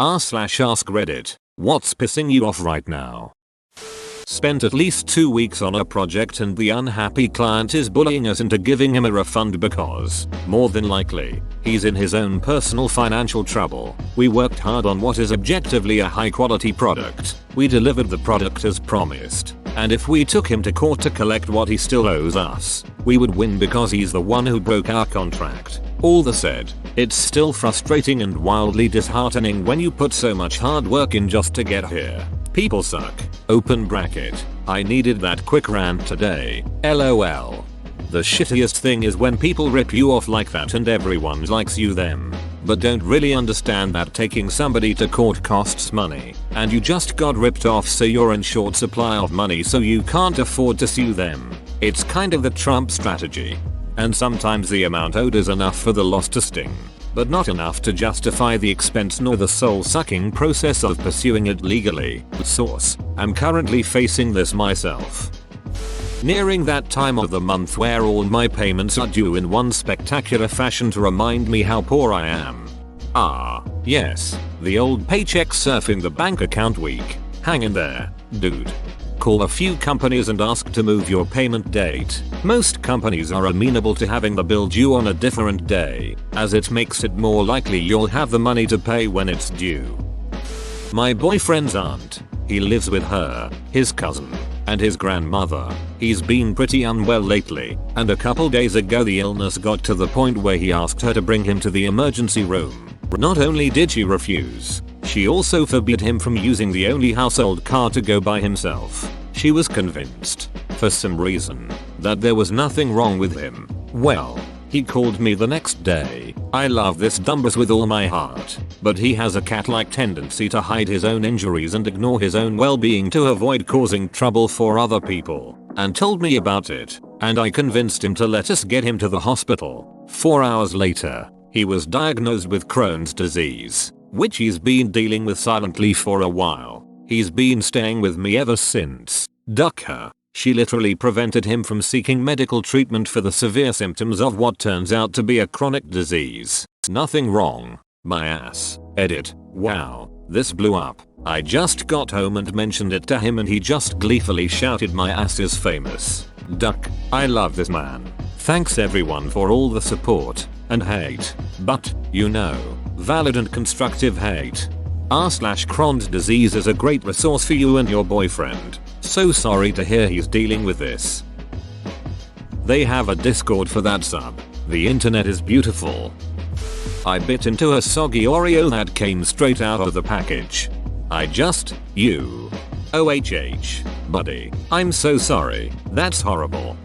r/ask Reddit. What's pissing you off right now? Spent at least 2 weeks on a project and the unhappy client is bullying us into giving him a refund because, more than likely, he's in his own personal financial trouble. We worked hard on what is objectively a high quality product. We delivered the product as promised. And if we took him to court to collect what he still owes us, we would win because he's the one who broke our contract. All that said, it's still frustrating and wildly disheartening when you put so much hard work in just to get here. People suck. Open bracket. I needed that quick rant today. LOL. The shittiest thing is when people rip you off like that and everyone likes you them, but don't really understand that taking somebody to court costs money, and you just got ripped off so you're in short supply of money so you can't afford to sue them. It's kind of the Trump strategy. And sometimes the amount owed is enough for the loss to sting, but not enough to justify the expense nor the soul-sucking process of pursuing it legally. Source: I'm currently facing this myself. Nearing that time of the month where all my payments are due in one spectacular fashion to remind me how poor I am. Ah, yes, the old paycheck surfing the bank account week. Hang in there, dude. Call a few companies and ask to move your payment date. Most companies are amenable to having the bill due on a different day, as it makes it more likely you'll have the money to pay when it's due. My boyfriend's aunt. He lives with her, his cousin, and his grandmother. He's been pretty unwell lately, and a couple days ago the illness got to the point where he asked her to bring him to the emergency room. Not only did she refuse, she also forbid him from using the only household car to go by himself. She was convinced, for some reason, that there was nothing wrong with him. Well, he called me the next day. I love this dumbass with all my heart, but he has a cat-like tendency to hide his own injuries and ignore his own well-being to avoid causing trouble for other people, and told me about it, and I convinced him to let us get him to the hospital. 4 hours later, he was diagnosed with Crohn's disease, which he's been dealing with silently for a while. He's been staying with me ever since. Duck her. She literally prevented him from seeking medical treatment for the severe symptoms of what turns out to be a chronic disease. Nothing wrong. My ass. Edit. Wow, this blew up. I just got home and mentioned it to him and he just gleefully shouted my ass is famous. Duck. I love this man. Thanks everyone for all the support and hate. But, you know, valid and constructive hate. r/Crohn's disease is a great resource for you and your boyfriend. So sorry to hear he's dealing with this. They have a Discord for that sub. The internet is beautiful. I bit into a soggy Oreo that came straight out of the package. OHH. Buddy, I'm so sorry. That's horrible.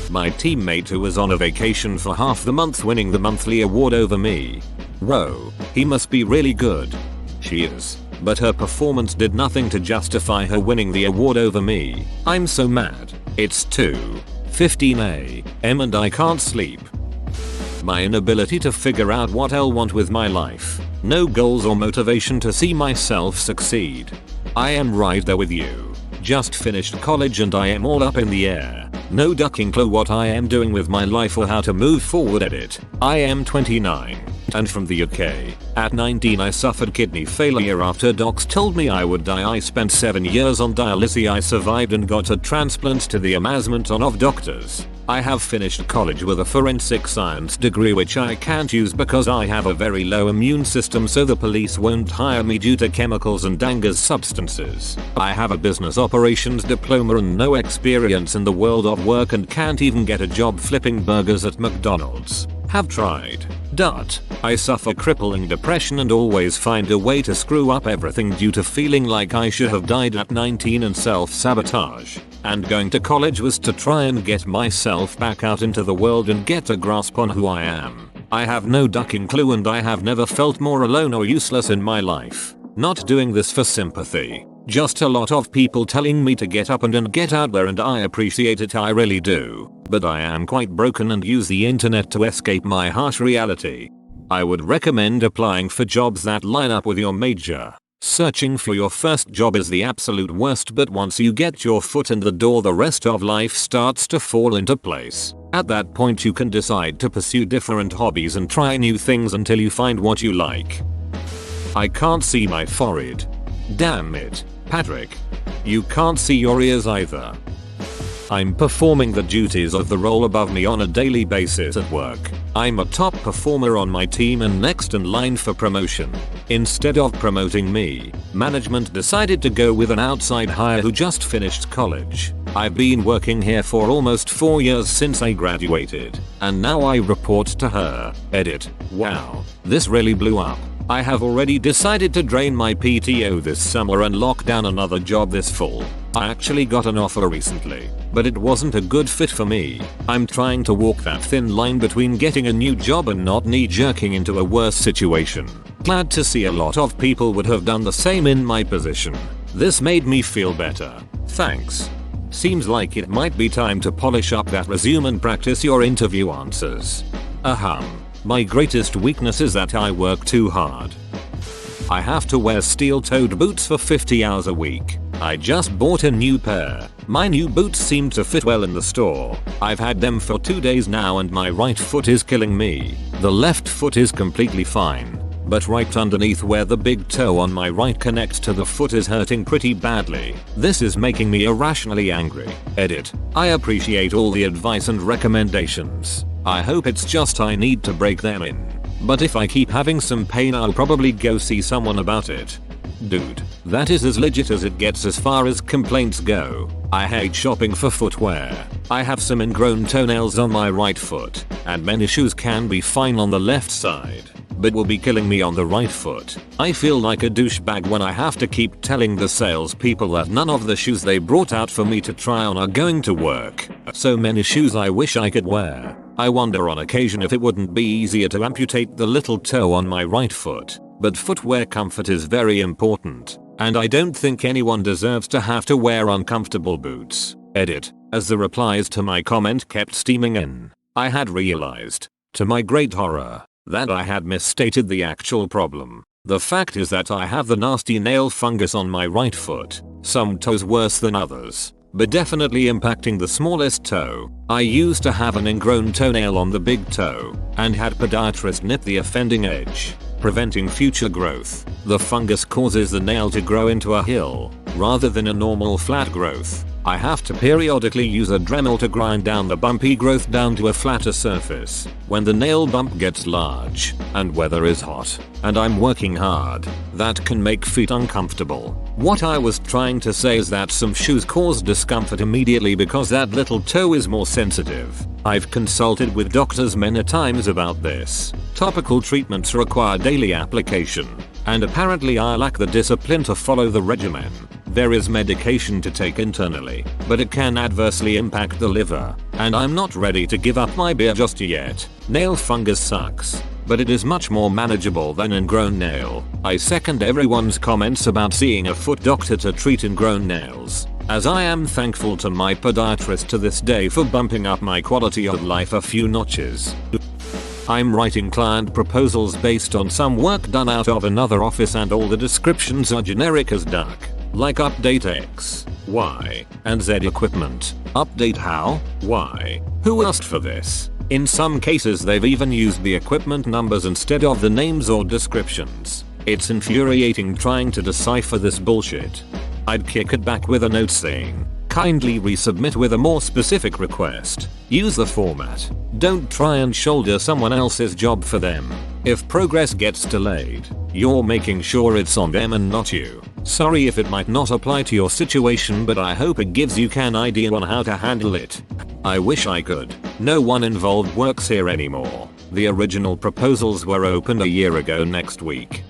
My teammate who was on a vacation for half the month winning the monthly award over me. Whoa, he must be really good. She is, but her performance did nothing to justify her winning the award over me. I'm so mad. It's 2:15 a.m. and I can't sleep. My inability to figure out what I'll want with my life. No goals or motivation to see myself succeed. I am right there with you. Just finished college and I am all up in the air. No ducking clue what I am doing with my life or how to move forward. Edit. I am 29 and from the UK. At 19 I suffered kidney failure after docs told me I would die. I spent 7 years on dialysis. I survived and got a transplant to the amazement of doctors. I have finished college with a forensic science degree which I can't use because I have a very low immune system, so the police won't hire me due to chemicals and dangerous substances. I have a business operations diploma and no experience in the world of work and can't even get a job flipping burgers at McDonald's. Have tried. I suffer crippling depression and always find a way to screw up everything due to feeling like I should have died at 19 and self-sabotage. And going to college was to try and get myself back out into the world and get a grasp on who I am. I have no ducking clue and I have never felt more alone or useless in my life. Not doing this for sympathy. Just a lot of people telling me to get up and get out there, and I appreciate it, I really do. But I am quite broken and use the internet to escape my harsh reality. I would recommend applying for jobs that line up with your major. Searching for your first job is the absolute worst, but once you get your foot in the door the rest of life starts to fall into place. At that point you can decide to pursue different hobbies and try new things until you find what you like. I can't see my forehead. Damn it. Patrick. You can't see your ears either. I'm performing the duties of the role above me on a daily basis at work. I'm a top performer on my team and next in line for promotion. Instead of promoting me, management decided to go with an outside hire who just finished college. I've been working here for almost 4 years since I graduated, and now I report to her. Edit. Wow, this really blew up. I have already decided to drain my PTO this summer and lock down another job this fall. I actually got an offer recently, but it wasn't a good fit for me. I'm trying to walk that thin line between getting a new job and not knee-jerking into a worse situation. Glad to see a lot of people would have done the same in my position. This made me feel better. Thanks. Seems like it might be time to polish up that resume and practice your interview answers. My greatest weakness is that I work too hard. I have to wear steel-toed boots for 50 hours a week. I just bought a new pair. My new boots seem to fit well in the store. I've had them for 2 days now and my right foot is killing me. The left foot is completely fine, but right underneath where the big toe on my right connects to the foot is hurting pretty badly. This is making me irrationally angry. Edit. I appreciate all the advice and recommendations. I hope it's just I need to break them in. But if I keep having some pain, I'll probably go see someone about it. Dude, that is as legit as it gets as far as complaints go. I hate shopping for footwear. I have some ingrown toenails on my right foot, and many shoes can be fine on the left side, but will be killing me on the right foot. I feel like a douchebag when I have to keep telling the salespeople that none of the shoes they brought out for me to try on are going to work. So many shoes I wish I could wear. I wonder on occasion if it wouldn't be easier to amputate the little toe on my right foot. But footwear comfort is very important, and I don't think anyone deserves to have to wear uncomfortable boots. Edit. As the replies to my comment kept steaming in, I had realized, to my great horror, that I had misstated the actual problem. The fact is that I have the nasty nail fungus on my right foot, some toes worse than others, but definitely impacting the smallest toe. I used to have an ingrown toenail on the big toe, and had podiatrist nip the offending edge, preventing future growth. The fungus causes the nail to grow into a hill, rather than a normal flat growth. I have to periodically use a Dremel to grind down the bumpy growth down to a flatter surface. When the nail bump gets large, and weather is hot, and I'm working hard, that can make feet uncomfortable. What I was trying to say is that some shoes cause discomfort immediately because that little toe is more sensitive. I've consulted with doctors many times about this. Topical treatments require daily application, and apparently I lack the discipline to follow the regimen. There is medication to take internally, but it can adversely impact the liver, and I'm not ready to give up my beer just yet. Nail fungus sucks, but it is much more manageable than ingrown nail. I second everyone's comments about seeing a foot doctor to treat ingrown nails, as I am thankful to my podiatrist to this day for bumping up my quality of life a few notches. I'm writing client proposals based on some work done out of another office and all the descriptions are generic as duck. Like update X, Y, and Z equipment. Update how? Why? Who asked for this? In some cases they've even used the equipment numbers instead of the names or descriptions. It's infuriating trying to decipher this bullshit. I'd kick it back with a note saying, kindly resubmit with a more specific request. Use the format. Don't try and shoulder someone else's job for them. If progress gets delayed, you're making sure it's on them and not you. Sorry if it might not apply to your situation, but I hope it gives you an idea on how to handle it. I wish I could. No one involved works here anymore. The original proposals were opened a year ago next week.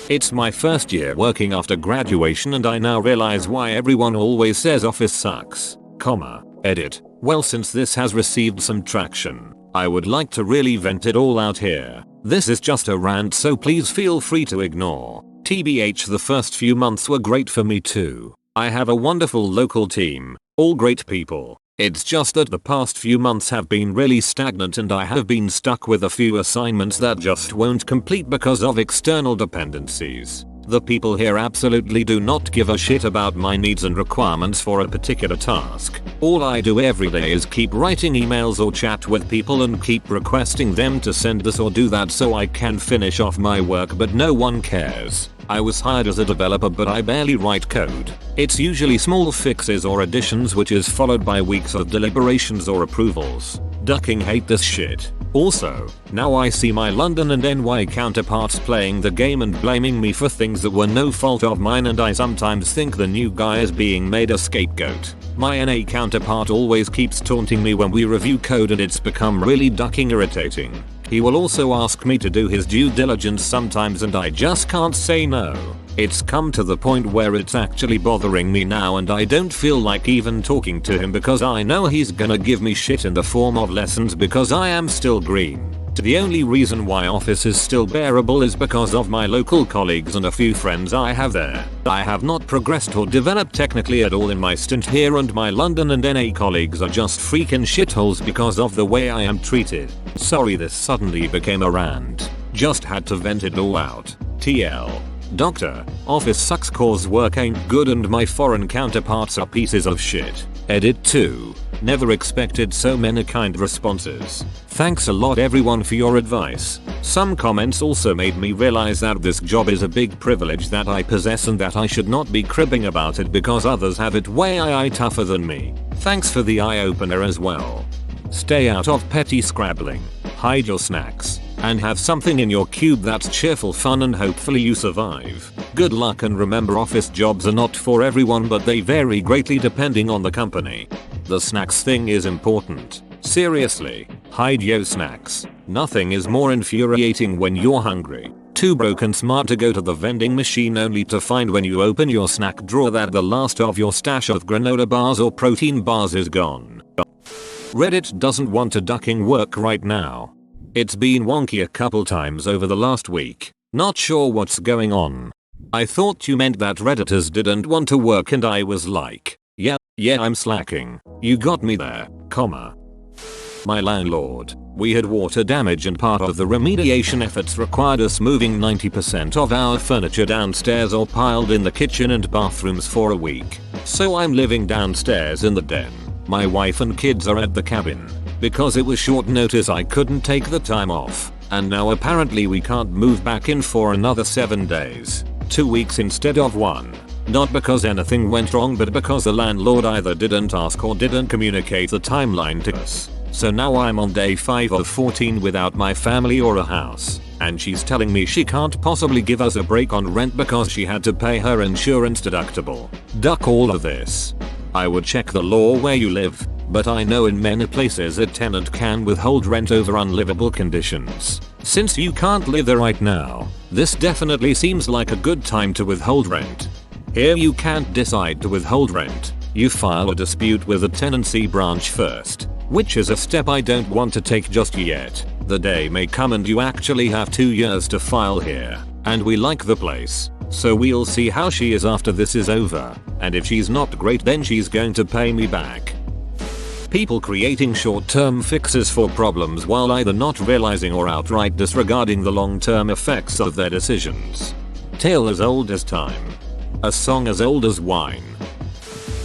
It's my first year working after graduation and I now realize why everyone always says office sucks. Edit. Well, since this has received some traction, I would like to really vent it all out here. This is just a rant, so please feel free to ignore. TBH, the first few months were great for me too. I have a wonderful local team, all great people. It's just that the past few months have been really stagnant and I have been stuck with a few assignments that just won't complete because of external dependencies. The people here absolutely do not give a shit about my needs and requirements for a particular task. All I do every day is keep writing emails or chat with people and keep requesting them to send this or do that so I can finish off my work, but no one cares. I was hired as a developer, but I barely write code. It's usually small fixes or additions, which is followed by weeks of deliberations or approvals. Ducking hate this shit. Also, now I see my London and NY counterparts playing the game and blaming me for things that were no fault of mine, and I sometimes think the new guy is being made a scapegoat. My NA counterpart always keeps taunting me when we review code, and it's become really ducking irritating. He will also ask me to do his due diligence sometimes, and I just can't say no. It's come to the point where it's actually bothering me now, and I don't feel like even talking to him because I know he's gonna give me shit in the form of lessons because I am still green. The only reason why office is still bearable is because of my local colleagues and a few friends I have there. I have not progressed or developed technically at all in my stint here, and my London and NA colleagues are just freaking shitholes because of the way I am treated. Sorry this suddenly became a rant. Just had to vent it all out. TL. Doctor, office sucks cause work ain't good and my foreign counterparts are pieces of shit. Edit 2. Never expected so many kind responses. Thanks a lot everyone for your advice. Some comments also made me realize that this job is a big privilege that I possess and that I should not be cribbing about it because others have it way tougher than me. Thanks for the eye opener as well. Stay out of petty scrabbling. Hide your snacks. And have something in your cube that's cheerful fun, and hopefully you survive. Good luck, and remember office jobs are not for everyone, but they vary greatly depending on the company. The snacks thing is important. Seriously, hide your snacks. Nothing is more infuriating when you're hungry. Too broken smart to go to the vending machine only to find when you open your snack drawer that the last of your stash of granola bars or protein bars is gone. Reddit doesn't want to ducking work right now. It's been wonky a couple times over the last week. Not sure what's going on. I thought you meant that Redditors didn't want to work, and I was like, yeah, I'm slacking. You got me there, comma. My landlord. We had water damage, and part of the remediation efforts required us moving 90% of our furniture downstairs or piled in the kitchen and bathrooms for a week. So I'm living downstairs in the den. My wife and kids are at the cabin. Because it was short notice I couldn't take the time off, and now apparently we can't move back in for another 7 days. 2 weeks instead of 1. Not because anything went wrong, but because the landlord either didn't ask or didn't communicate the timeline to us. So now I'm on day 5 of 14 without my family or a house, and she's telling me she can't possibly give us a break on rent because she had to pay her insurance deductible. Duck all of this. I would check the law where you live, but I know in many places a tenant can withhold rent over unlivable conditions. Since you can't live there right now, this definitely seems like a good time to withhold rent. Here you can't decide to withhold rent. You file a dispute with the tenancy branch first, which is a step I don't want to take just yet. The day may come and you actually have 2 years to file here, and we like the place. So we'll see how she is after this is over, and if she's not great then she's going to pay me back. People creating short-term fixes for problems while either not realizing or outright disregarding the long-term effects of their decisions. Tale as old as time. A song as old as wine.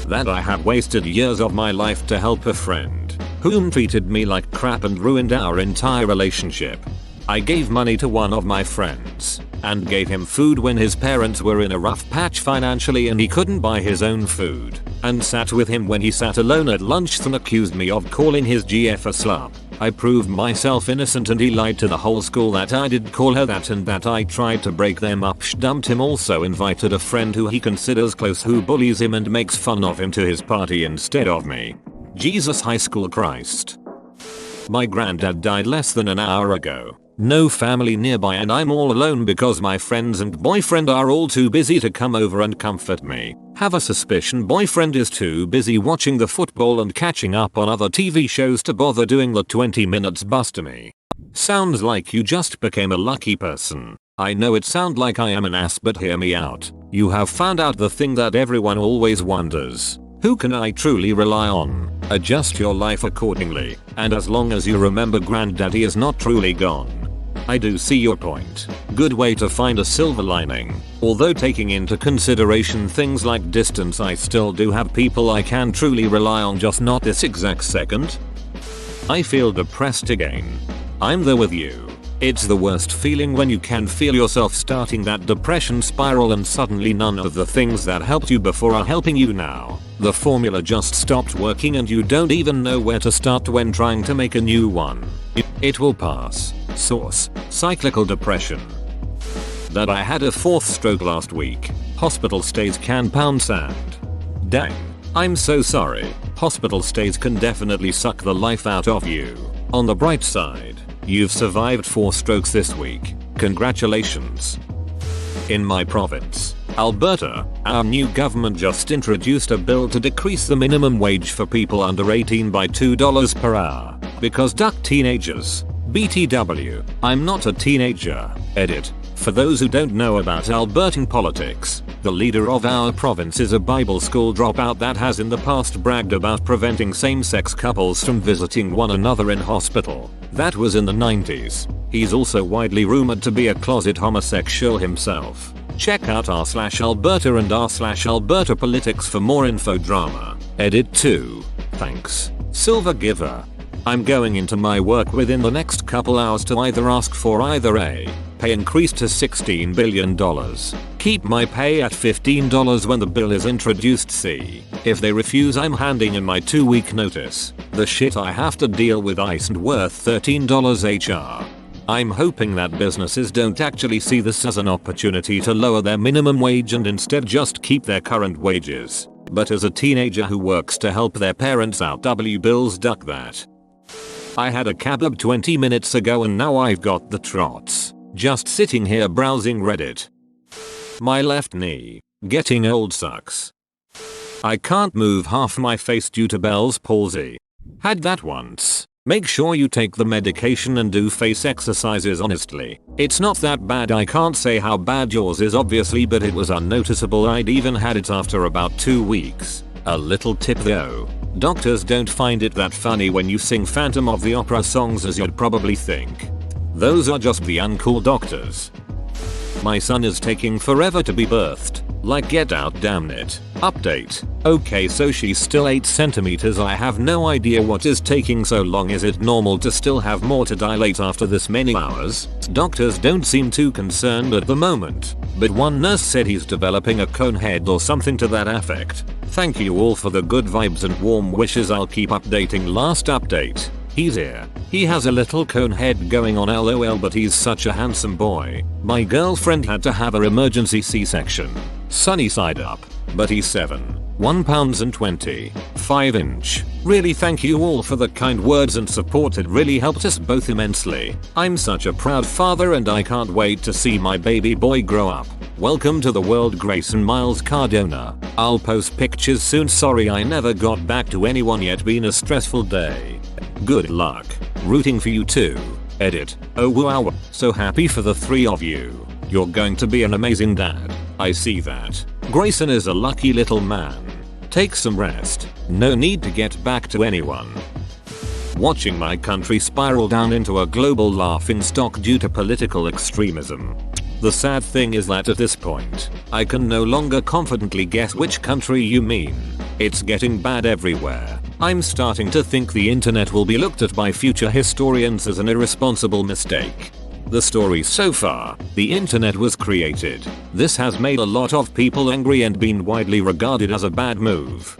That I have wasted years of my life to help a friend, whom treated me like crap and ruined our entire relationship. I gave money to one of my friends, and gave him food when his parents were in a rough patch financially and he couldn't buy his own food, and sat with him when he sat alone at lunch then accused me of calling his GF a slut. I proved myself innocent and he lied to the whole school that I did call her that and that I tried to break them up. Dumped him. Also invited a friend who he considers close who bullies him and makes fun of him to his party instead of me. Jesus high school Christ. My granddad died less than an hour ago. No family nearby and I'm all alone because my friends and boyfriend are all too busy to come over and comfort me. Have a suspicion boyfriend is too busy watching the football and catching up on other TV shows to bother doing the 20 minutes bus to me. Sounds like you just became a lucky person. I know it sounds like I am an ass, but hear me out. You have found out the thing that everyone always wonders. Who can I truly rely on? Adjust your life accordingly, and as long as you remember granddaddy is not truly gone. I do see your point. Good way to find a silver lining. Although taking into consideration things like distance, I still do have people I can truly rely on, just not this exact second. I feel depressed again. I'm there with you. It's the worst feeling when you can feel yourself starting that depression spiral and suddenly none of the things that helped you before are helping you now. The formula just stopped working and you don't even know where to start when trying to make a new one. It will pass. Source: cyclical depression. That I had a fourth stroke last week. Hospital stays can pound sand. Dang. I'm so sorry. Hospital stays can definitely suck the life out of you. On the bright side, you've survived 4 strokes this week. Congratulations. In my province, Alberta, our new government just introduced a bill to decrease the minimum wage for people under 18 by $2 per hour. Because duck teenagers. BTW, I'm not a teenager. Edit. For those who don't know about Albertan politics, the leader of our province is a Bible school dropout that has in the past bragged about preventing same-sex couples from visiting one another in hospital. That was in the 90s. He's also widely rumored to be a closet homosexual himself. Check out r/Alberta and r/Alberta politics for more info drama. Edit 2. Thanks. Silver giver. I'm going into my work within the next couple hours to either ask for either a pay increase to $16 billion, keep my pay at $15 when the bill is introduced, c. If they refuse, I'm handing in my 2-week notice. The shit I have to deal with isn't worth $13 HR. I'm hoping that businesses don't actually see this as an opportunity to lower their minimum wage and instead just keep their current wages. But as a teenager who works to help their parents out, bills duck that. I had a kebab 20 minutes ago and now I've got the trots. Just sitting here browsing Reddit. My left knee. Getting old sucks. I can't move half my face due to Bell's palsy. Had that once. Make sure you take the medication and do face exercises honestly. It's not that bad. I can't say how bad yours is obviously, but it was unnoticeable. I'd even had it after about 2 weeks. A little tip though. Doctors don't find it that funny when you sing Phantom of the Opera songs as you'd probably think. Those are just the uncool doctors. My son is taking forever to be birthed. Like get out, damn it. Update. Okay, so she's still 8 centimeters. I have no idea what is taking so long. Is it normal to still have more to dilate after this many hours? Doctors don't seem too concerned at the moment, but one nurse said he's developing a cone head or something to that effect. Thank you all for the good vibes and warm wishes. I'll keep updating. Last update. He's here. He has a little cone head going on, lol, but he's such a handsome boy. My girlfriend had to have her emergency C-section. Sunny side up. But he's 7. 1 pounds and 20. 5 inch. Really thank you all for the kind words and support. It really helped us both immensely. I'm such a proud father and I can't wait to see my baby boy grow up. Welcome to the world, Grayson Miles Cardona. I'll post pictures soon. Sorry I never got back to anyone yet. Been a stressful day. Good luck. Rooting for you too. Edit. Oh wow. So happy for the 3 of you. You're going to be an amazing dad. I see that. Grayson is a lucky little man. Take some rest. No need to get back to anyone. Watching my country spiral down into a global laughingstock due to political extremism. The sad thing is that at this point, I can no longer confidently guess which country you mean. It's getting bad everywhere. I'm starting to think the internet will be looked at by future historians as an irresponsible mistake. The story so far, the internet was created. This has made a lot of people angry and been widely regarded as a bad move.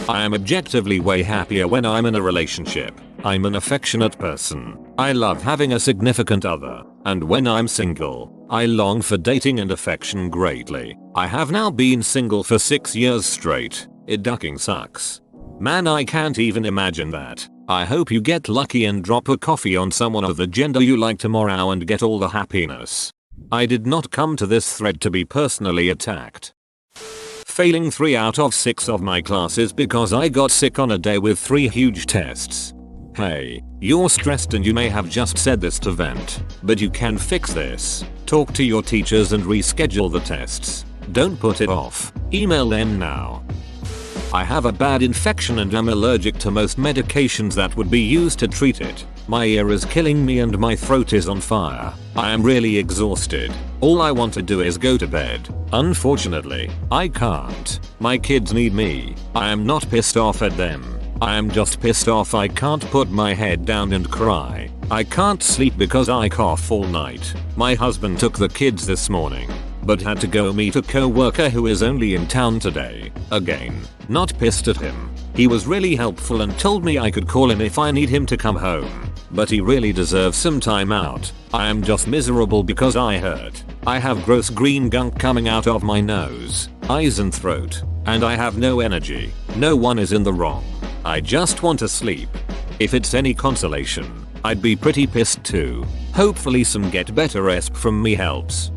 I am objectively way happier when I'm in a relationship. I'm an affectionate person. I love having a significant other. And when I'm single, I long for dating and affection greatly. I have now been single for 6 years straight. It ducking sucks. Man, I can't even imagine that. I hope you get lucky and drop a coffee on someone of the gender you like tomorrow and get all the happiness. I did not come to this thread to be personally attacked. Failing 3 out of 6 of my classes because I got sick on a day with 3 huge tests. Hey, you're stressed and you may have just said this to vent, but you can fix this. Talk to your teachers and reschedule the tests. Don't put it off. Email them now. I have a bad infection and am allergic to most medications that would be used to treat it. My ear is killing me and my throat is on fire. I am really exhausted. All I want to do is go to bed. Unfortunately, I can't. My kids need me. I am not pissed off at them. I am just pissed off I can't put my head down and cry. I can't sleep because I cough all night. My husband took the kids this morning, but had to go meet a co-worker who is only in town today. Again, not pissed at him. He was really helpful and told me I could call him if I need him to come home. But he really deserves some time out. I am just miserable because I hurt. I have gross green gunk coming out of my nose, eyes and throat, and I have no energy. No one is in the wrong. I just want to sleep. If it's any consolation, I'd be pretty pissed too. Hopefully some get better resp from me helps.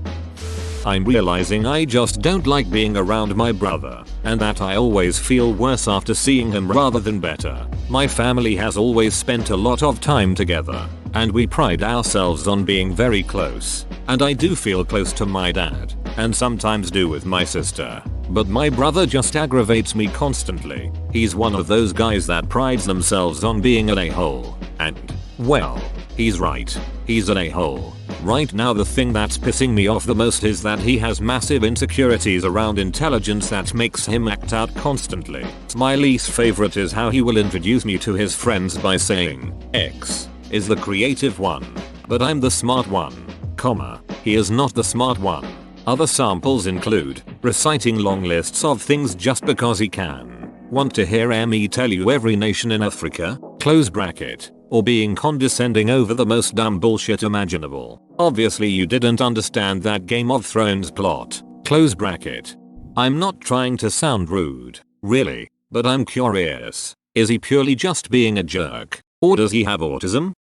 I'm realizing I just don't like being around my brother, and that I always feel worse after seeing him rather than better. My family has always spent a lot of time together, and we pride ourselves on being very close. And I do feel close to my dad, and sometimes do with my sister. But my brother just aggravates me constantly. He's one of those guys that prides themselves on being an a-hole. And, well, he's right. He's an a-hole. Right now the thing that's pissing me off the most is that he has massive insecurities around intelligence that makes him act out constantly. My least favorite is how he will introduce me to his friends by saying, X is the creative one, but I'm the smart one, comma, he is not the smart one. Other samples include reciting long lists of things just because he can. Want to hear me tell you every nation in Africa? Close bracket. Or being condescending over the most dumb bullshit imaginable. Obviously you didn't understand that Game of Thrones plot. Close bracket. I'm not trying to sound rude, really, but I'm curious. Is he purely just being a jerk? Or does he have autism?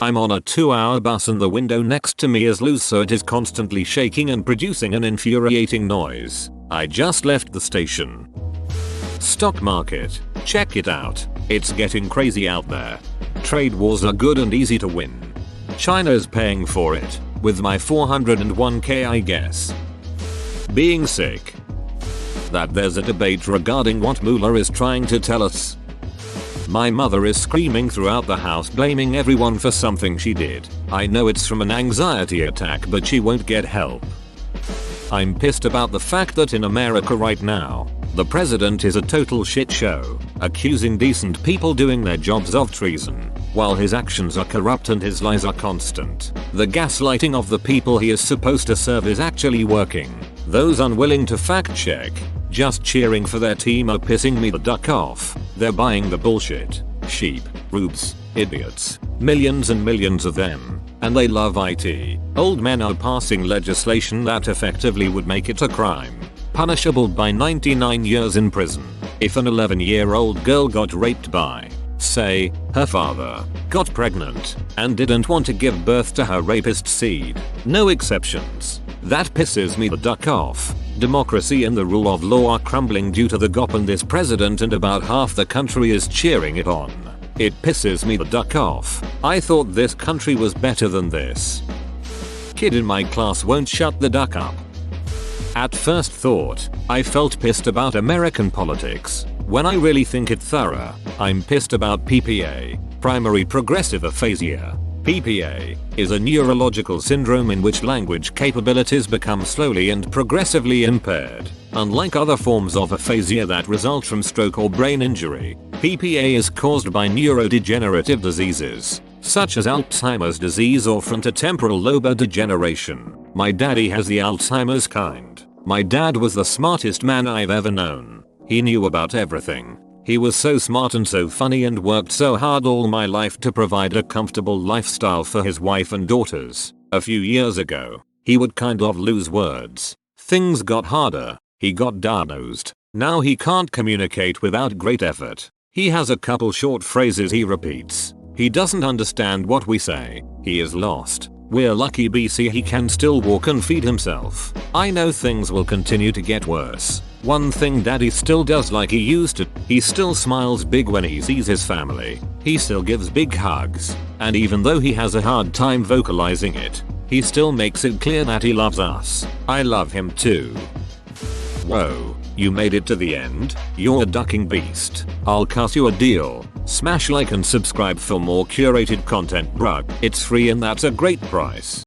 I'm on a 2-hour bus and the window next to me is loose so it is constantly shaking and producing an infuriating noise. I just left the station. Stock market. Check it out. It's getting crazy out there. Trade wars are good and easy to win. China is paying for it, with my 401k I guess. Being sick. That there's a debate regarding what Mueller is trying to tell us. My mother is screaming throughout the house blaming everyone for something she did. I know it's from an anxiety attack but she won't get help. I'm pissed about the fact that in America right now, the president is a total shit show, accusing decent people doing their jobs of treason, while his actions are corrupt and his lies are constant. The gaslighting of the people he is supposed to serve is actually working. Those unwilling to fact check, just cheering for their team are pissing me the duck off. They're buying the bullshit. Sheep, rubes, idiots. Millions and millions of them. And they love IT. Old men are passing legislation that effectively would make it a crime, punishable by 99 years in prison, if an 11-year-old girl got raped by, say, her father, got pregnant, and didn't want to give birth to her rapist seed. No exceptions. That pisses me the duck off. Democracy and the rule of law are crumbling due to the GOP and this president, and about half the country is cheering it on. It pisses me the duck off. I thought this country was better than this. Kid in my class won't shut the duck up. At first thought, I felt pissed about American politics. When I really think it thorough, I'm pissed about PPA, primary progressive aphasia. PPA is a neurological syndrome in which language capabilities become slowly and progressively impaired. Unlike other forms of aphasia that result from stroke or brain injury, PPA is caused by neurodegenerative diseases, such as Alzheimer's disease or frontotemporal lobe degeneration. My daddy has the Alzheimer's kind. My dad was the smartest man I've ever known. He knew about everything. He was so smart and so funny and worked so hard all my life to provide a comfortable lifestyle for his wife and daughters. A few years ago, he would kind of lose words. Things got harder. He got diagnosed. Now he can't communicate without great effort. He has a couple short phrases he repeats. He doesn't understand what we say. He is lost. We're lucky BC he can still walk and feed himself. I know things will continue to get worse. One thing daddy still does like he used to, he still smiles big when he sees his family. He still gives big hugs. And even though he has a hard time vocalizing it, he still makes it clear that he loves us. I love him too. Whoa. You made it to the end, you're a ducking beast. I'll cut you a deal. Smash like and subscribe for more curated content, bruh. It's free and that's a great price.